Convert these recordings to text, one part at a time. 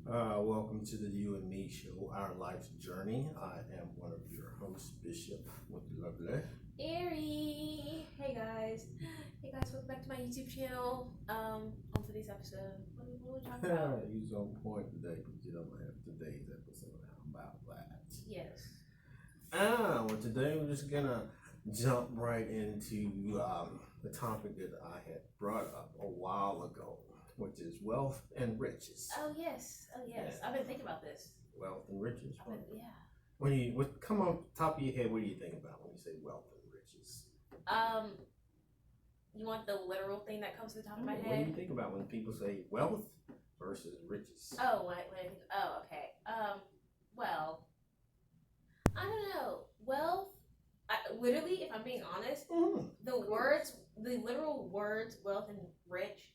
Welcome to the You and Me Show, Our Life's Journey. I am one of your hosts, Bishop with Lovely. Ari! Hey guys, welcome back to my YouTube channel. On today's episode, what are we talking about? You's on point today, but you don't have today's episode. How about that? Yes. Well, today we're just gonna jump right into the topic that I had brought up a while ago, which is wealth and riches. Oh yes. Yeah. I've been thinking about this. Wealth and riches. Yeah. What come on top of your head? What do you think about when you say wealth and riches? You want the literal thing that comes to the top of my What do head? you think about when people say wealth versus riches? Oh, okay. Well, I don't know. Literally, if I'm being honest, the literal words wealth and rich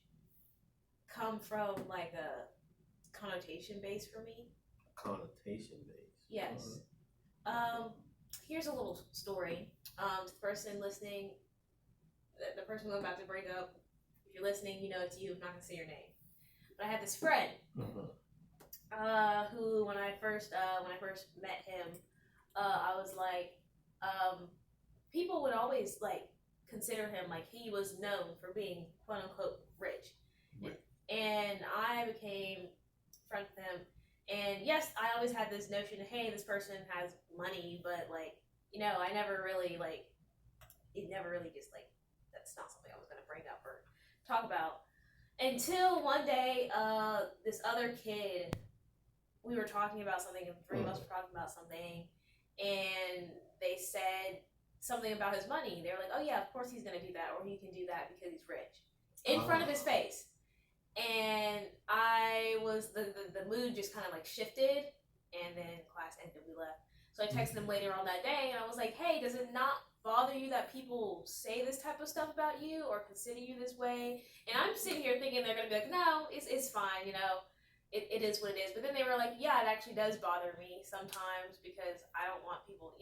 come from like a connotation base for me. Connotation based. Yes. Here's a little story. To the person listening, the person I'm about to bring up, if you're listening, you know it's you. I'm not gonna say your name. But I had this friend, who when I first met him, I was like, people would always like consider him like he was known for being quote unquote rich. Right. And I became friends with him. And yes, I always had this notion of, hey, this person has money, but like, I never really like, it never really just like, that's not something I was gonna bring up or talk about. Until one day, this other kid, we were talking about something, and three of us were talking about something, and they said something about his money. They were like, oh yeah, of course he's gonna do that, or he can do that because he's rich. In front of his face. And I was, the mood just kind of like shifted, and then class ended, we left. So I texted him later on that day, and I was like, hey, does it not bother you that people say this type of stuff about you or consider you this way? And I'm sitting here thinking they're going to be like, no, it's fine, it is what it is. But then they were like, yeah, it actually does bother me sometimes because I don't want people,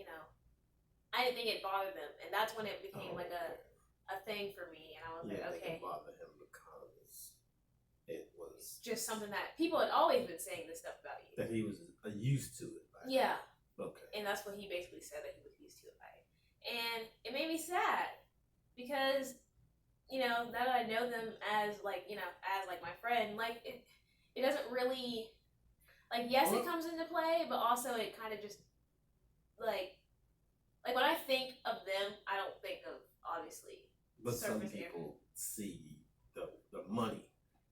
I didn't think it bothered them. And that's when it became like a thing for me. And I was like, okay. It bothered him because it was just something that people had always been saying this stuff about you. That he was used to it. Yeah. Okay. And that's what he basically said, that he was used to it by it. And it made me sad because, now that I know them as like, as like my friend, like it doesn't really, like, yes, it comes into play, but also it kind of just like when I think of them, I don't think of obviously. But some people see the money.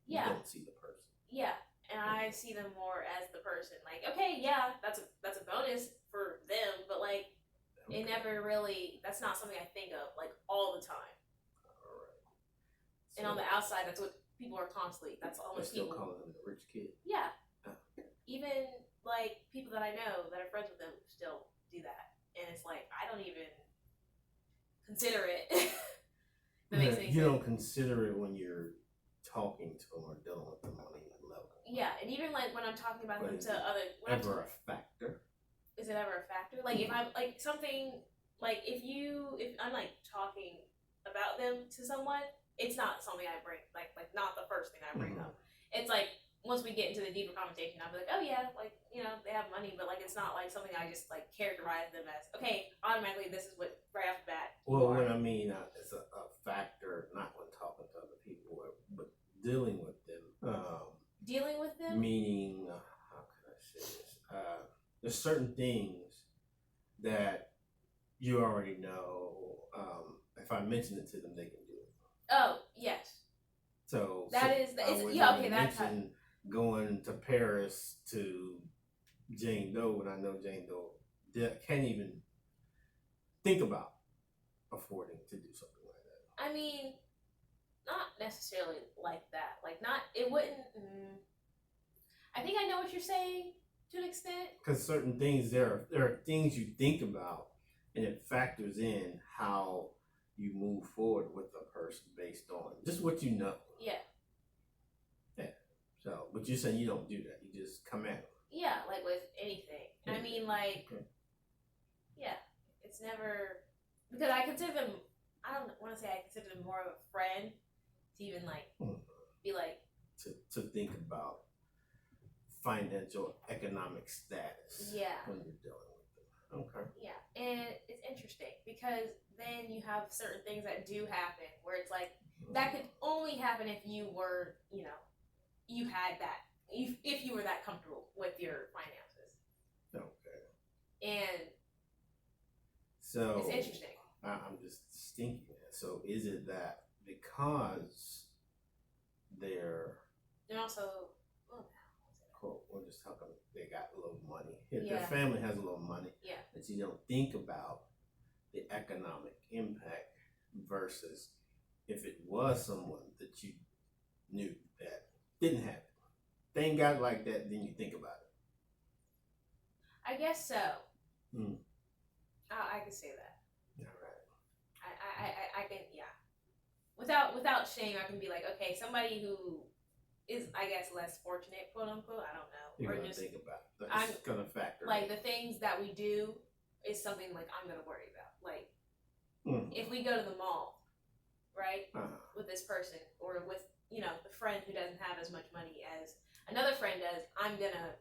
Yeah. You don't see the person. Yeah. And I see them more as the person. Like, okay, yeah, that's a bonus for them, but like, it never really. That's not something I think of like all the time. All right. So and on the outside, that's what people are constantly. That's almost still people. Calling him the rich kid. Yeah. Oh. Even like people that I know that are friends with them still do that, and it's like I don't even consider it. That makes any sense. You don't consider it when you're talking to them or dealing with them on any level. Yeah, and even like when I'm talking about them to other. Ever a factor? Is it ever a factor? Like if I'm like something like if I'm like talking about them to someone, it's not something I bring like not the first thing I bring up. It's like once we get into the deeper conversation, I'll be like, oh yeah, like they have money, but like it's not like something I just like characterize them as. Okay, automatically this is what right off the bat. Well, what I mean is a factor, not when talking to other people, but dealing with them. Dealing with them, meaning how can I say this? There's certain things that you already know. If I mention it to them, they can do it. Oh yes. So that's going to Paris to Jane Doe, and I know Jane Doe can't even think about affording to do something like that. I mean, not necessarily like that. Like not, it wouldn't. I think I know what you're saying to an extent. Because certain things, there are things you think about, and it factors in how you move forward with a person based on just what you know. Yeah. Yeah. So, but you're saying you don't do that. You just come at them. Yeah, like with anything. Yeah. I mean, like, yeah, it's never because I consider them. I don't want to say I consider them more of a friend to even like be like to think about financial economic status. Yeah. When you're dealing with them. Okay. Yeah, and it's interesting because then you have certain things that do happen where it's like that could only happen if you were, you had that, if you were that comfortable with your finances. Okay. And so it's interesting. I'm just thinking that. So is it that because they're And also, quote, we're just talking, they got a little money. If Yeah. their family has a little money, Yeah. that you don't think about the economic impact versus if it was someone that you knew that didn't have it. They ain't got it like that, then you think about it. I guess so. Hmm. I can say that. All right. I can, yeah. Without shame, I can be like, okay, somebody who is, I guess, less fortunate, quote unquote. I don't know. You're Or gonna just think about it. That's gonna factor. like the things that we do is something like I'm gonna worry about. Like if we go to the mall, right, with this person or with the friend who doesn't have as much money as another friend does, I'm gonna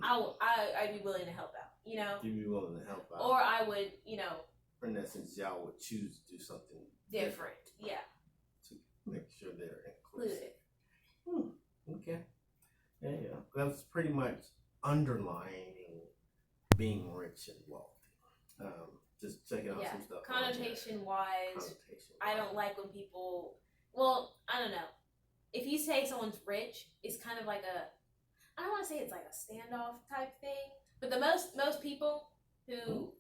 I'd be willing to help out. You'd be willing to help out. Or I would in essence, y'all would choose to do something different. Yeah. To make sure they're inclusive. Included. Okay. Yeah. That's pretty much underlining being rich and wealthy. Just checking out some stuff. Connotation wise, I don't like when people. Well, I don't know. If you say someone's rich, it's kind of like I don't want to say it's like a standoff type thing, but the most people who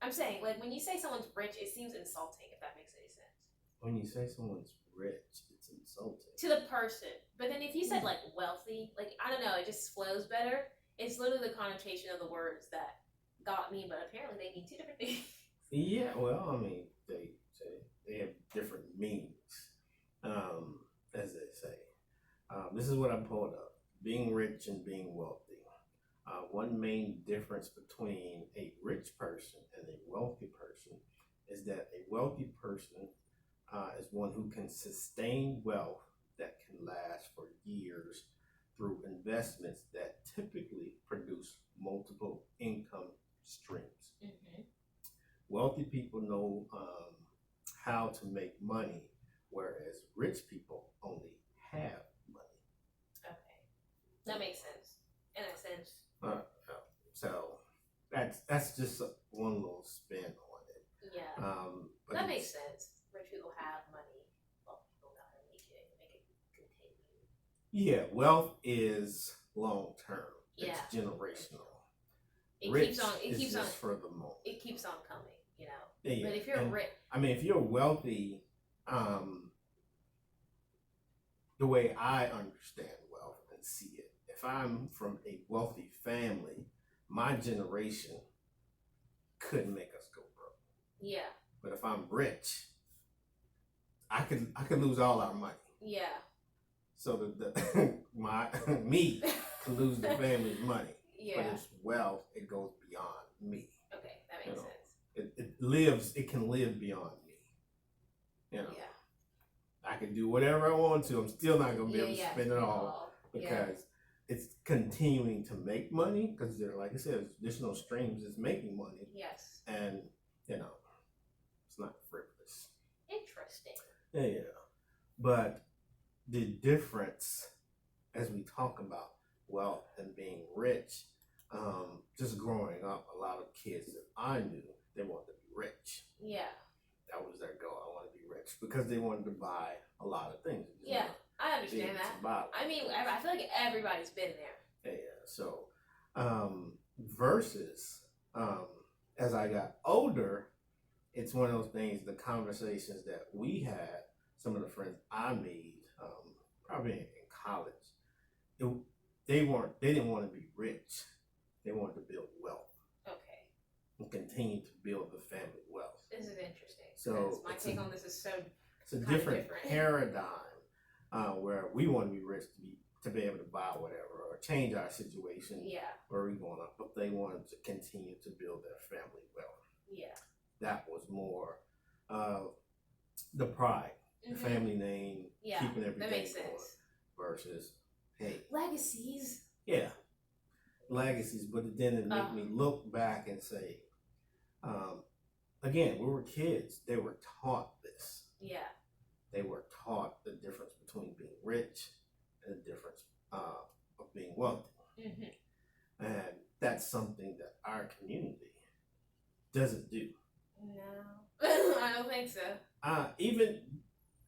I'm saying, like when you say someone's rich, it seems insulting. If that makes any sense. When you say someone's rich, it's insulting to the person. But then if you said like wealthy, like I don't know, it just flows better. It's literally the connotation of the words that got me, but apparently they mean two different things. Yeah, well, I mean, they have different meanings, as they say. This is what I pulled up: being rich and being wealthy. One main difference between a rich person and a wealthy person is that a wealthy person is one who can sustain wealth that can last for years through investments that typically produce multiple income streams. Mm-hmm. Wealthy people know how to make money, whereas rich people only have money. Okay, that makes sense. In a sense. So that's just one little spin on it. Yeah. But that makes sense. Rich people have money. Wealthy people know how to make it continue. Yeah, wealth is long term. Yeah. It's generational. It rich keeps on. It keeps on for the moment. It keeps on coming. Yeah. But if you're rich, I mean, if you're wealthy, the way I understand wealth and see it, if I'm from a wealthy family, my generation couldn't make us go broke. Yeah. But if I'm rich, I could lose all our money. Yeah. So me could lose the family's money. Yeah. But it's wealth, it goes beyond me. Okay, that makes It sense. can live beyond me. Yeah. I can do whatever I want to. I'm still not gonna be able to spend it all because it's continuing to make money because there, like I said, additional streams is making money. Yes. And it's not frivolous. Interesting. Yeah. But the difference as we talk about wealth and being rich, just growing up, a lot of kids that I knew, they wanted to be rich. Yeah. That was their goal. I want to be rich because they wanted to buy a lot of things. Yeah, I understand that. I mean, I feel like everybody's been there. Yeah. So, versus as I got older, it's one of those things. The conversations that we had, some of the friends I made, probably in college, they didn't want to be rich. They wanted to build wealth. Okay. And continue to build the family wealth. This is interesting. So my take on this is so. It's a different paradigm where we want to be rich to be able to buy whatever or change our situation. Yeah. Where we going up, but they wanted to continue to build their family wealth. Yeah. That was more the pride, the family name, keeping everything that makes going, sense. versus hey, Legacies. yeah, legacies. But then it made me look back and say, again, we were kids. They were taught this. Yeah. They were taught the difference between being rich and the difference of being wealthy. Mm-hmm. And that's something that our community doesn't do. No, I don't think so. Even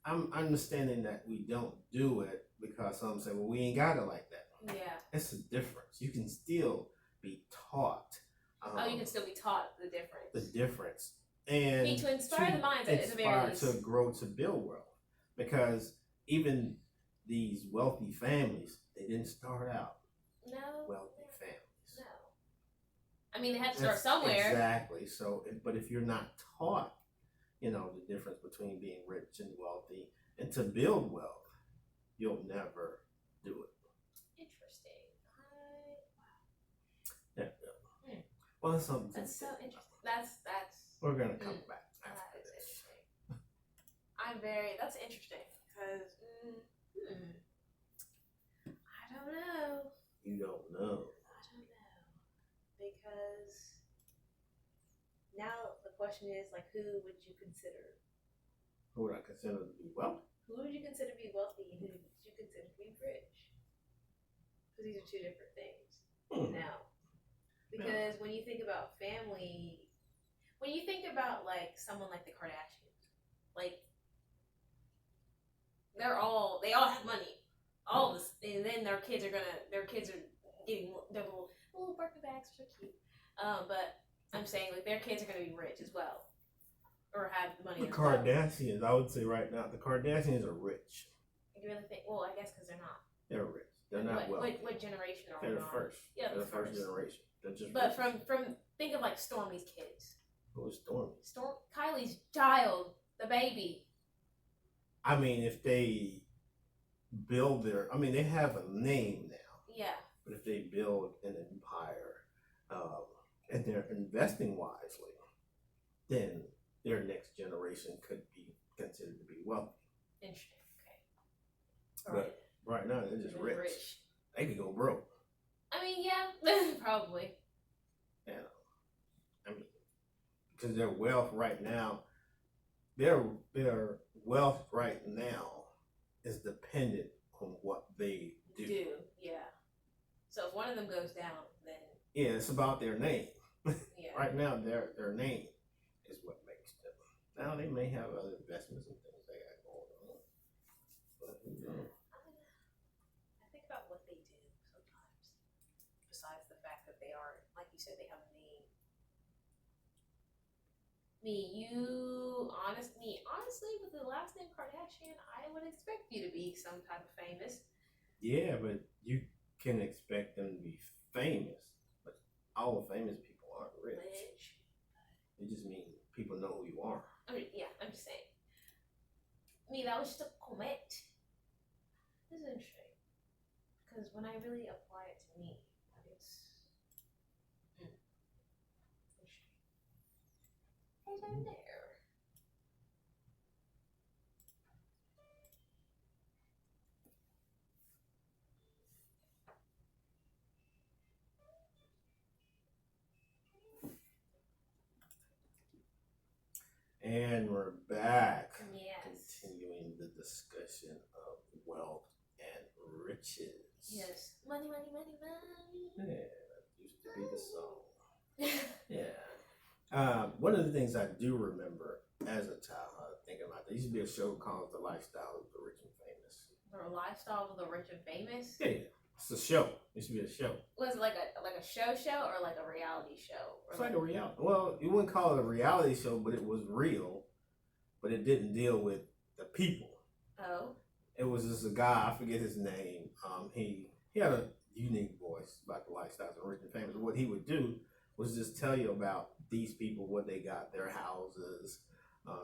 I'm understanding that we don't do it because some say, well, we ain't got it like that. Yeah. It's a difference. You can still be taught. You can still be taught the difference. The difference. And to inspire the minds at the very least. To grow, to build wealth. Because even these wealthy families, they didn't start out wealthy families. No. I mean, they had to start somewhere. Exactly. So, but if you're not taught, the difference between being rich and wealthy and to build wealth, you'll never do it. Interesting. Yeah. Well, that's something. That's so interesting. That's. We're gonna come back after that is this. Interesting. That's interesting because I don't know. You don't know. I don't know because now the question is like, who would you consider? Who would I consider to be wealthy? Who would you consider to be wealthy and who would you consider to be rich? Because these are two different things now. Because when you think about family, when you think about like someone like the Kardashians, like they all have money, all this, and then their kids are getting their little Birkin bags, are so cute. But I'm saying like their kids are gonna be rich as well, or have money. The Kardashians, I would say right now, the Kardashians are rich. You really think? Well, I guess because they're not. They're rich. They're not wealthy. What generation are They're we the on? first. Yeah, they're the first generation. They're just. But rich. from think of like Stormy's kids. Who is Stormy? Kylie's child, the baby. I mean, if they build they have a name now. Yeah. But if they build an empire, and they're investing wisely, then their next generation could be considered to be wealthy. Interesting. Okay. But right now they're just rich. They could go broke. I mean, yeah, probably. Because their wealth right now, their wealth right now is dependent on what they do. Yeah. So if one of them goes down, then yeah, it's about their name. Yeah. Right now, their name is what makes them. Now they may have other investments and things they got going on, but who knows? I think about what they do sometimes. Besides the fact that they are, like you said, they have a name. Honestly, with the last name Kardashian, I would expect you to be some type of famous. Yeah, but you can expect them to be famous, but all famous people aren't rich. It just means people know who you are. I mean, yeah, I'm just saying. That was just a comment. This is interesting. Because when I really apply it to me, it's interesting. Hey, down there. And we're back. Yes. Continuing the discussion of wealth and riches. Yes. Money, money, money, money. Yeah, that used to be the song. Yeah. One of the things I do remember as a child, thinking about there used to be a show called The Lifestyle of the Rich and Famous. The Lifestyle of the Rich and Famous? Yeah. It's a show. It used to be a show. Was it like a show or like a reality show? It's like a reality. Well, you wouldn't call it a reality show, but it was real. But it didn't deal with the people. Oh. It was just a guy. I forget his name. He had a unique voice about the lifestyles of rich and famous. What he would do was just tell you about these people, what they got, their houses,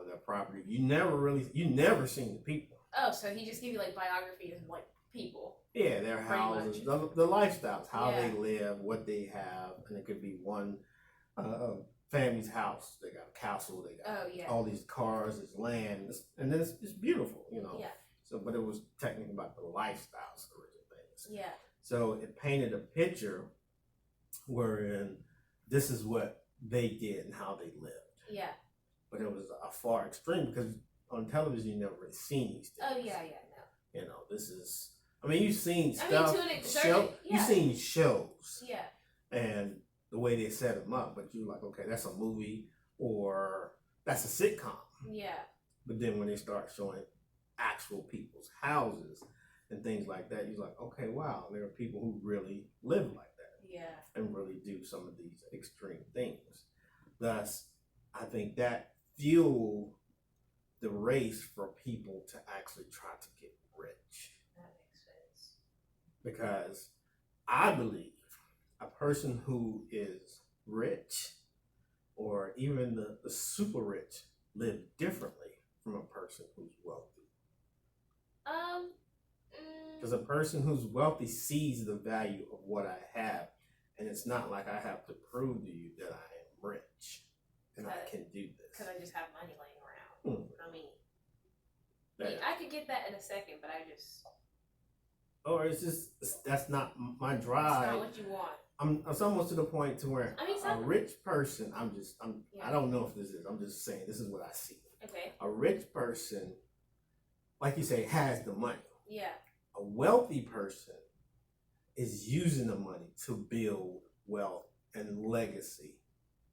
their property. You never seen the people. Oh, so he just give you like biographies of like people. Yeah, their houses, the lifestyles, how they live, what they have, and it could be one family's house. They got a castle. They got all these cars, this land, and then it's beautiful, Yeah. So, but it was technically about the lifestyles of the rich and famous. business. Yeah. So it painted a picture wherein this is what they did and how they lived. Yeah. But it was a far extreme because on television you never really seen these things. Oh yeah, no. You know, this is. I mean, you've seen I stuff. mean, to an certain, yeah. You've seen shows. Yeah. And the way they set them up, but you're like, okay, that's a movie or that's a sitcom. Yeah. But then when they start showing actual people's houses and things like that, you're like, okay, wow, there are people who really live like that. Yeah. And really do some of these extreme things. Thus, I think that fueled the race for people to actually try to get rich. That makes sense. Because I believe a person who is rich or even the super rich live differently from a person who's wealthy. Because a person who's wealthy sees the value of what I have, and it's not like I have to prove to you that I am rich and I can do this. Because I just have money laying around. I mean, I could get that in a second, but I just. Or it's just that's not my drive. That's not what you want. It's almost to the point to where a rich person. I don't know if this is. I'm just saying this is what I see. Okay. A rich person, like you say, has the money. Yeah. A wealthy person is using the money to build wealth and legacy.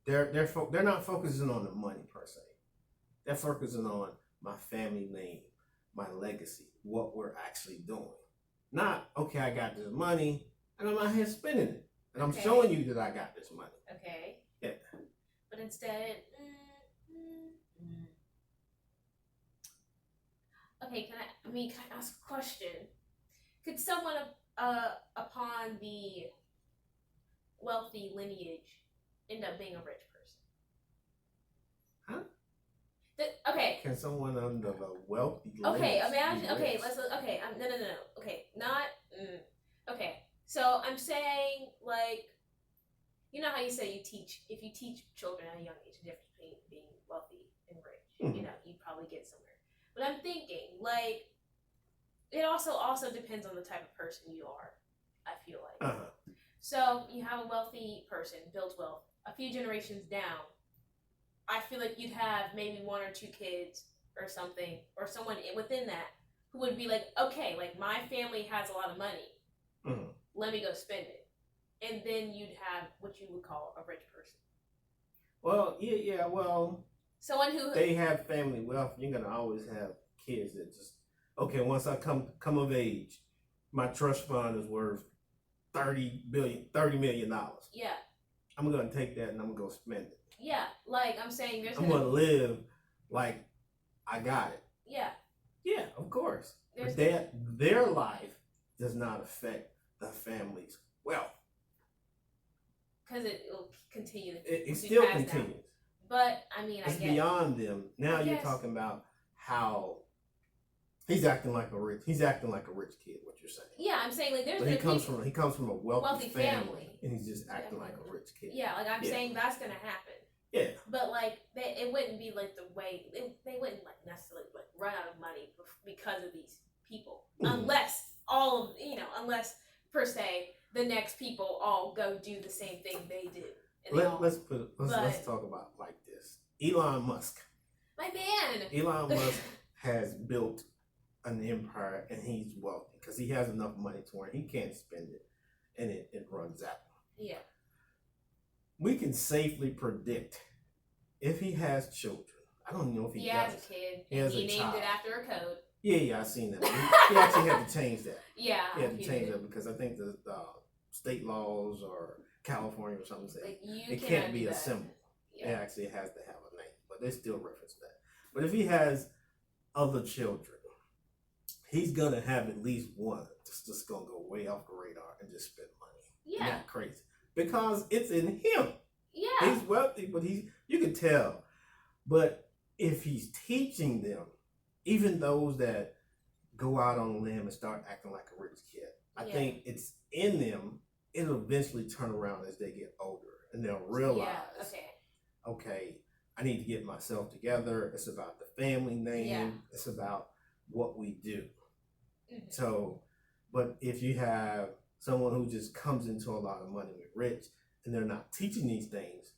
They're not focusing on the money per se. They're focusing on my family name, my legacy, what we're actually doing. Not, okay, I got this money and I'm out here spending it. And I'm showing you that I got this money. Okay. Yeah. But instead, okay, can I ask a question? Could someone upon the wealthy lineage end up being a rich person? Huh? Okay. Can someone under the wealthy lineage? Okay, imagine. Okay, let's. Okay, no. Okay, not. Okay, so I'm saying like, you know how you say if you teach children at a young age the difference between being wealthy and rich, you know, you probably get somewhere. But I'm thinking like, it also depends on the type of person you are. I feel like. So you have a wealthy person, builds wealth. A few generations down, I feel like you'd have maybe one or two kids or something, or someone within that who would be like, okay, like my family has a lot of money. Let me go spend it. And then you'd have what you would call a rich person. Well, yeah, well. Someone who. They have family wealth. You're going to always have kids that just, okay, once I come of age, my trust fund is worth $30 million. Yeah. I'm going to take that and I'm going to go spend it. Yeah, like I'm saying I'm going to live like I got it. Yeah. Yeah, of course. But their life does not affect the family's wealth. Because it will continue. It still continues. Down. But, I mean, it's beyond them. Now you're talking about how he's acting like a rich kid, what you're saying. Yeah, I'm saying like there's but he comes from a wealthy family. And he's just acting like a rich kid. Yeah, like I'm saying that's gonna happen. Yeah. But like it wouldn't be like the way they wouldn't like necessarily like run out of money because of these people, unless unless per se the next people all go do the same thing they do. Let's talk about like this. Elon Musk. My man. Elon Musk has built an empire and he's wealthy because he has enough money to where he can't spend it and it runs out. Yeah. We can safely predict if he has children. I don't know if he does. Has a kid. He named it after a code. Yeah, I seen that. He actually had to change that. Yeah. He had to change that because I think the state laws or California or something say like it can't be a symbol. Yeah. It actually has to have a name, but they still reference that. But if he has other children, he's gonna have at least one that's just gonna go way off the radar and just spend money. Yeah. Not crazy. Because it's in him. Yeah. He's wealthy, but you can tell. But if he's teaching them, even those that go out on a limb and start acting like a rich kid, I think it's in them, it'll eventually turn around as they get older and they'll realize, okay, I need to get myself together. It's about the family name. Yeah. It's about what we do. So But if you have someone who just comes into a lot of money with rich and they're not teaching these things,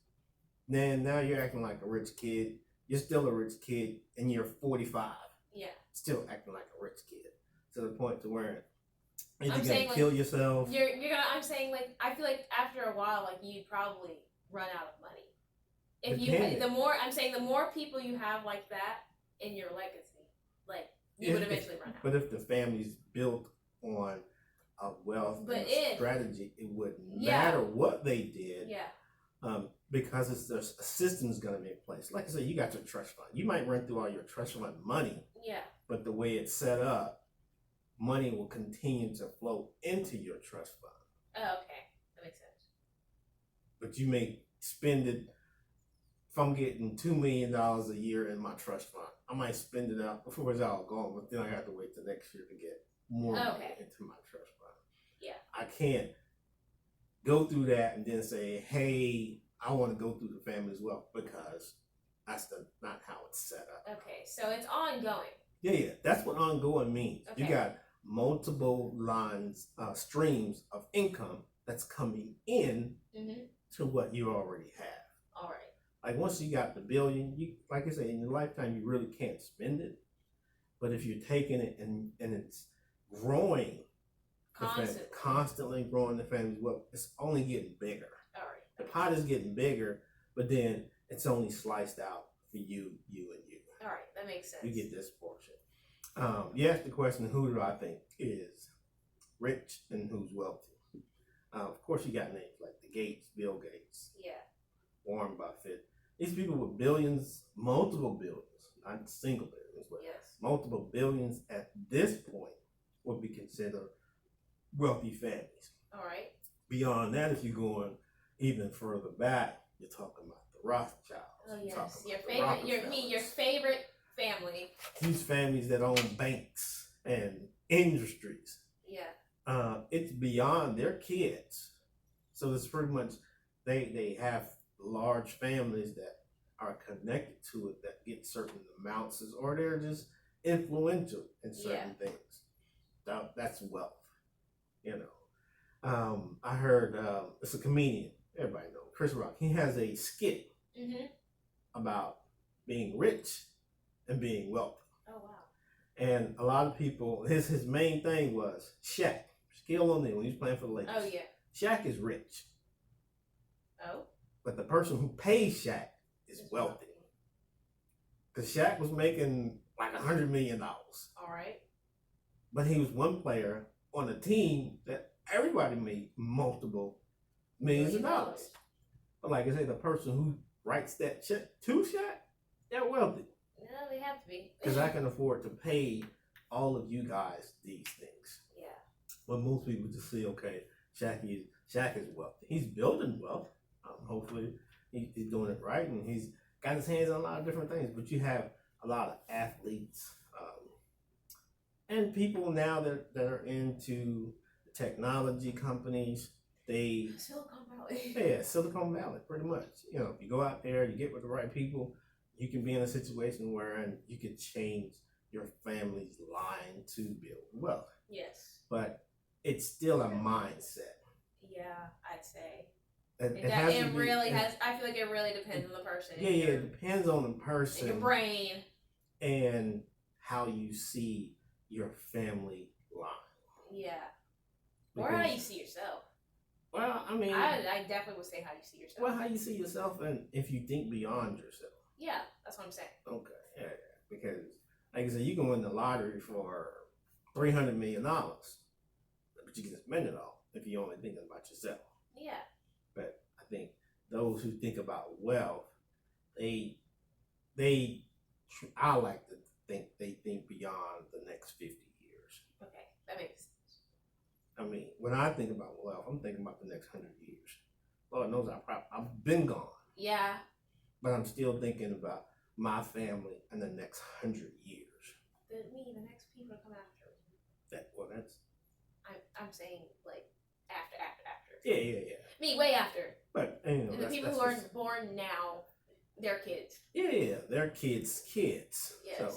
then now you're acting like a rich kid. You're still a rich kid and you're 45, Yeah. still acting like a rich kid. To the point to where you're I'm gonna saying, like, kill yourself. You're gonna. I'm saying, like, I feel like after a while, like, you'd probably run out of money. If Depending. the more people you have like that in your legacy, like, you would eventually run out. But if the family's built on a wealth and a strategy, it wouldn't matter what they did. Yeah. Because a system's gonna be in place. Like I said, you got your trust fund. You might run through all your trust fund money. Yeah. But the way it's set up, money will continue to flow into your trust fund. Oh, okay. That makes sense. But you may spend it. If I'm getting $2 million a year in my trust fund, I might spend it out before it's all gone, but then I have to wait till next year to get more money into my trust fund. Yeah. I can't go through that and then say, hey, I want to go through the family's wealth, because that's not how it's set up. Okay, so it's ongoing. Yeah, that's what ongoing means. Okay. You got multiple lines, streams of income that's coming in to what you already have. All right. Like once you got the billion, you, like I say, in your lifetime, you really can't spend it. But if you're taking it and it's growing, constantly growing the family's wealth, it's only getting bigger. All right. The pot is getting bigger, but then it's only sliced out for you, and you. All right, that makes sense. You get this portion. You asked the question, who do I think is rich and who's wealthy? Of course, you got names like the Gates, Bill Gates, Warren Buffett. These people with billions, multiple billions, not single billions, but multiple billions at this point would be considered wealthy families. All right. Beyond that, if you're going even further back, you're talking about the Rothschilds. Oh yes, your favorite family. These families that own banks and industries. Yeah. It's beyond their kids, so it's pretty much they have large families that are connected to it that get certain amounts, or they're just influential in certain things. That's wealth, you know. I heard it's a comedian, everybody knows, Chris Rock. He has a skit about being rich and being wealthy. Oh wow! And a lot of people, his main thing was Shaq, Shaquille O'Neal, when he was playing for the Lakers. Oh yeah. Shaq is rich. Oh. But the person who pays Shaq is wealthy. Because Shaq was making like $100 million. All right. But he was one player on a team that everybody made multiple millions of dollars. But like I say, the person who writes that check to Shaq, they're wealthy. No, they have to be. Because I can afford to pay all of you guys these things. Yeah. But most people just say, okay, Shaq is wealthy. He's building wealth. Hopefully he's doing it right, and he's got his hands on a lot of different things. But you have a lot of athletes and people now that are into technology companies. Silicon Valley. Yeah, Silicon Valley, pretty much. You know, if you go out there, you get with the right people, you can be in a situation where you can change your family's line to build wealth. Yes. But it's still a mindset. Yeah, I'd say. It really has. I feel like it really depends on the person. Yeah, it depends on the person. Your brain. And how you see your family line. Yeah. Or how you see yourself. Well, I mean, I definitely would say how you see yourself. Well, how you see yourself, and if you think beyond yourself. Yeah, that's what I'm saying. Okay, yeah. Because, like I said, you can win the lottery for $300 million, but you can spend it all if you're only thinking about yourself. Yeah. But I think those who think about wealth, I like to think they think beyond the next 50 years. Okay, that makes sense. I mean, when I think about wealth, I'm thinking about the next 100 years. Lord knows I've been gone. Yeah. But I'm still thinking about my family in the next 100 years. The next people to come after. That's. I'm saying like after. Yeah. Me, way after. But you know, and the people who are born now, their kids. Yeah, their kids. Yes. So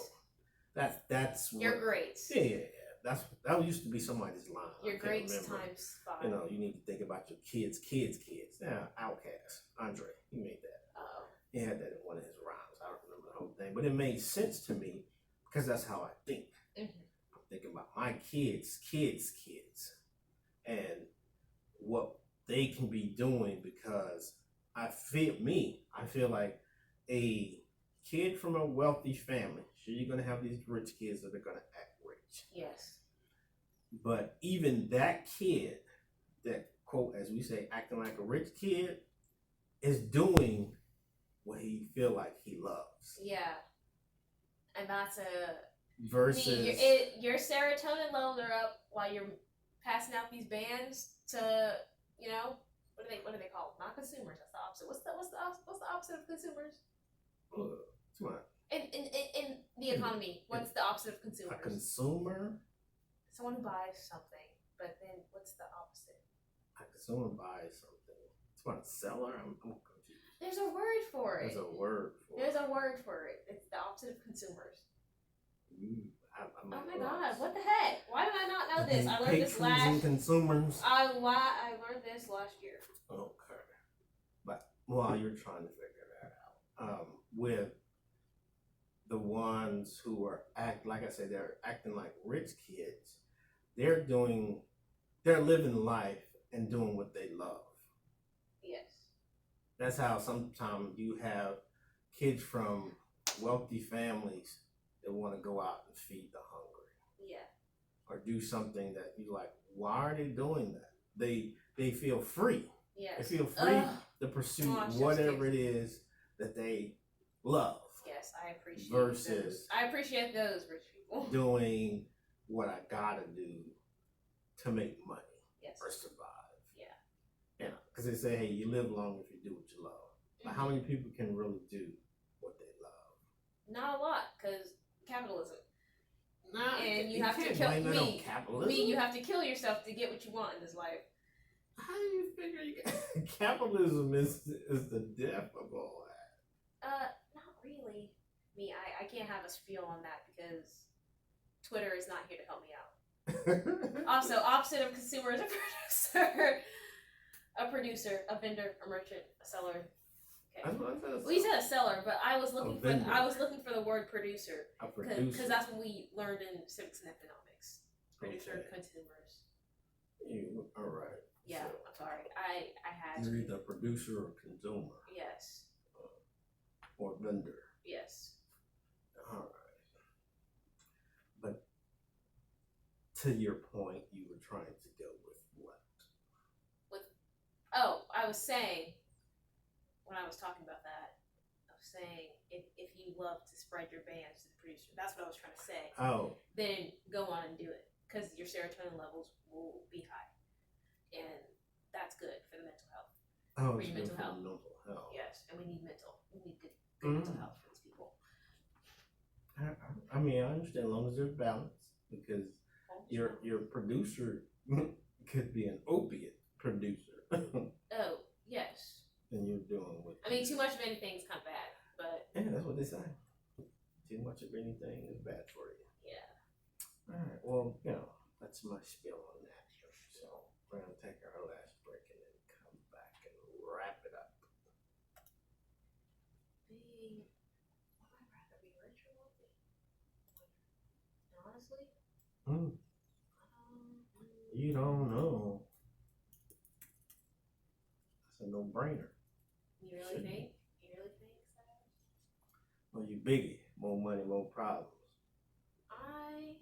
that's your grades. Yeah. that used to be somebody's line. Your I can't great remember. times 5. You know, you need to think about your kids. Yeah, Outcast, Andre, he made that. Oh. He had that in one of his rhymes. I don't remember the whole thing, but it made sense to me because that's how I think. Mhm. I'm thinking about my kids, and what they can be doing because I feel like a kid from a wealthy family, sure, you're gonna have these rich kids that are gonna act rich. Yes. But even that kid that, quote, as we say, acting like a rich kid, is doing what he feel like he loves. Yeah. And that's Versus your serotonin levels are up while you're passing out these bands to, you know, what do they call them? Not consumers. That's the opposite. What's the opposite of consumers? Smart. In the economy, what's the opposite of consumers? A consumer. Someone who buys something, but then what's the opposite? A consumer buys something. It's about a seller. I'm confused. There's a word for it. There's a word for There's it. a word for it. It's the opposite of consumers. I'm Oh my god! What the heck? Why did I not know this? I learned this Patrons and consumers. I learned this last year. Okay, but while you're trying to figure that out, with the ones who are like I said, they're acting like rich kids. They're living life and doing what they love. Yes. That's how sometimes you have kids from wealthy families that want to go out and feed the hungry. Yeah. Or do something that you like. Why are they doing that? They feel free. Yes. They feel free to pursue whatever it is that they love. Yes, I appreciate versus I appreciate those rich people doing what I gotta do to make money. Yes. Or survive. Yeah. You know, because they say, hey, you live long if you do what you love. But how many people can really do what they love? Not a lot, because capitalism. Nah, and you you have can't to kill blame it on capitalism. you have to kill yourself to get what you want in this life. How do you figure capitalism is the death of all that? Not really. I can't have a spiel on that because Twitter is not here to help me out. Also, opposite of consumer is a producer, a vendor, a merchant, a seller. Okay. We said a seller, but I was looking for the word producer because that's what we learned in civics and economics. Producer, consumers. You all right? Yeah, so, I'm sorry. I had. You're either producer or consumer. Yes. Or vendor. Yes. All right. But to your point, you were trying to go with what? I was saying, when I was talking about that, I was saying if you love to spread your bands to the producer, that's what I was trying to say. Oh. Then go on and do it because your serotonin levels will be high, and that's good for the mental health. Oh, for your mental health. Mental health. Yes, and we need good mental health for these people. I mean, I understand as long as there's balance because your producer could be an opiate producer. Oh, yes. And you're doing what? I mean, too much of anything is kind of bad, but yeah, that's what they say. Too much of anything is bad for you. Yeah. All right. Well, that's my spiel on that. So we're gonna take our last break and then come back and wrap it up. I'd rather be rich or wealthy. Honestly. You don't know. That's a no-brainer. You really think? You really think so? Well, you biggie. More money, more problems. I really.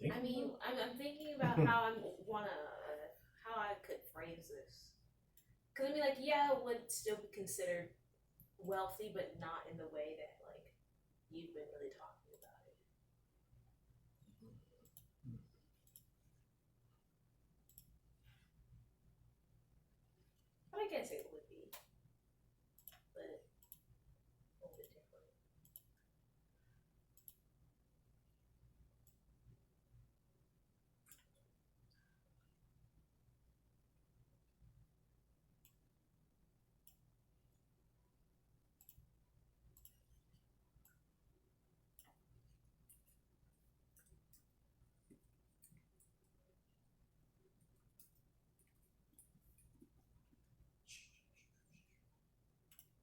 Think I mean, about I'm thinking about how how I could phrase this. Cause I mean, like, yeah, it would still be considered wealthy, but not in the way that like you've been really talking about it. But I can't say